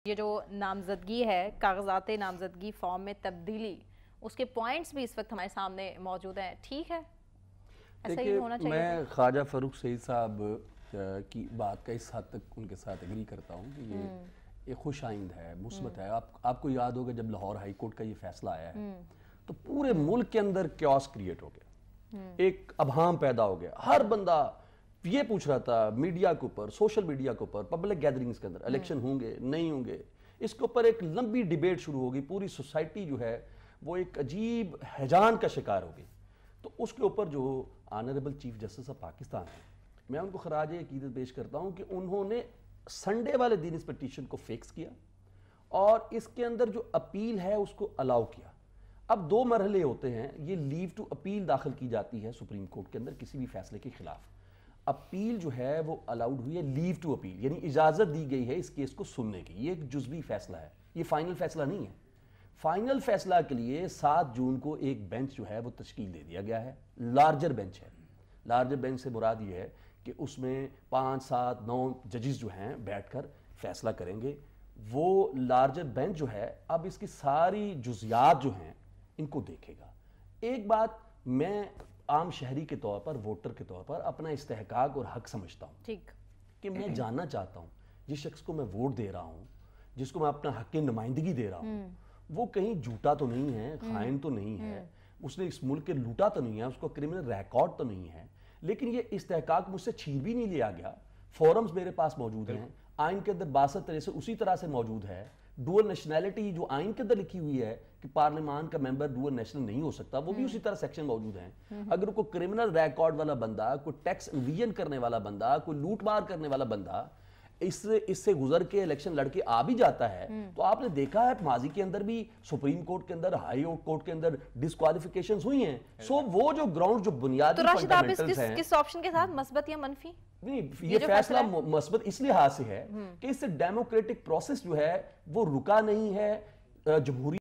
یہ جو نامزدگی ہے، کاغذات نامزدگی فارم میں تبدیلی، اس کے پوائنٹس بھی اس وقت ہمارے سامنے موجود ہیں، ٹھیک ہے؟ ایسا ہی ہونا چاہیے؟ میں خواجہ فاروق سعید صاحب کی بات کا اس حد تک ان کے ساتھ ایگری کرتا ہوں کہ یہ خوش آئند ہے، مثبت ہے۔ آپ کو یاد ہوگا جب لاہور ہائی کورٹ کا یہ فیصلہ آیا ہے تو پورے ملک کے اندر کیوس کریٹ ہو گیا، ایک ابہام پیدا ہو گیا۔ ہر بندہ یہ پوچھ رہا تھا میڈیا کے اوپر، سوشل میڈیا کے اوپر، پبلک گیدرنگز کے اندر الیکشن ہوں گے نہیں ہوں گے، اس کے اوپر ایک لمبی ڈیبیٹ شروع ہوگی۔ پوری سوسائٹی جو ہے وہ ایک عجیب ہیجان کا شکار ہوگی۔ تو اس کے اوپر جو honourable chief justice of Pakistan ہے، میں ان کو خراج عقیدت پیش کرتا ہوں کہ انہوں نے سنڈے والے دن اس پٹیشن کو فکس کیا اور اس کے اندر جو اپیل ہے اس کو الاؤ کیا۔ اب دو مرحلے ہوتے ہیں، یہ لیو ٹو اپیل داخل کی جاتی ہے سپریم کورٹ کے اندر کسی بھی فیصلے کے خلاف۔ اپیل جو ہے وہ الاؤڈ ہوئی ہے، لیو ٹو اپیل یعنی اجازت دی گئی ہے اس کیس کو سننے کی۔ یہ ایک جزوی فیصلہ ہے، یہ فائنل فیصلہ نہیں ہے۔ فائنل فیصلہ کے لیے 7 جون کو ایک بینچ جو ہے وہ تشکیل دے دیا گیا ہے، لارجر بینچ ہے۔ لارجر بینچ سے مراد یہ ہے کہ اس میں 5 7 9 ججز جو ہیں بیٹھ کر فیصلہ کریں گے۔ وہ لارجر بینچ جو ہے اب اس کی ساری جزیات جو ہیں ان کو دیکھے گا۔ ایک بات میں عام شہری کے طور پر، ووٹر کے طور پر اپنا استحقاق اور حق سمجھتا ہوں کہ میں جاننا چاہتا ہوں جس شخص کو میں ووٹ دے رہا ہوں، جس کو میں اپنا حق نمائندگی دے رہا ہوں، وہ کہیں جھوٹا تو نہیں ہے، خائن تو نہیں ہے، اس نے اس ملک کے لوٹا تو نہیں ہے، اس کو کرمنل ریکارڈ تو نہیں ہے، لیکن یہ استحقاق مجھ سے چھین بھی نہیں لیا گیا۔ فورمز میرے پاس موجود ہیں، آئین کے اندر 62 سے اسی طرح سے موجود ہے۔ ڈوئل نیشنلٹی جو آئین کے اندر لکھی ہوئی ہے کہ پارلیمان کا ممبر ڈوئل نیشنل نہیں ہو سکتا، وہ بھی اسی طرح سیکشن موجود ہیں۔ اگر کوئی کرمنل ریکارڈ والا بندہ، کوئی ٹیکس ایویژن کرنے والا بندہ، کوئی لوٹ مار کرنے والا بندہ اس سے گزر کے الیکشن لڑ کے آ بھی جاتا ہے تو آپ نے دیکھا ہے ماضی کے اندر بھی سپریم کورٹ کے اندر، ہائی کورٹ کے اندر ڈسکوالیفیکیشنز ہوئی ہیں۔ سو وہ جو گراؤنڈ جو بنیادی فنڈامنٹلز ہیں، کس آپشن کے ساتھ، مثبت یا منفی؟ نہیں، یہ فیصلہ مثبت اس لحاظ سے ہے کہ اس سے ڈیموکریٹک پروسیس جو ہے وہ رکا نہیں ہے۔ جمہوری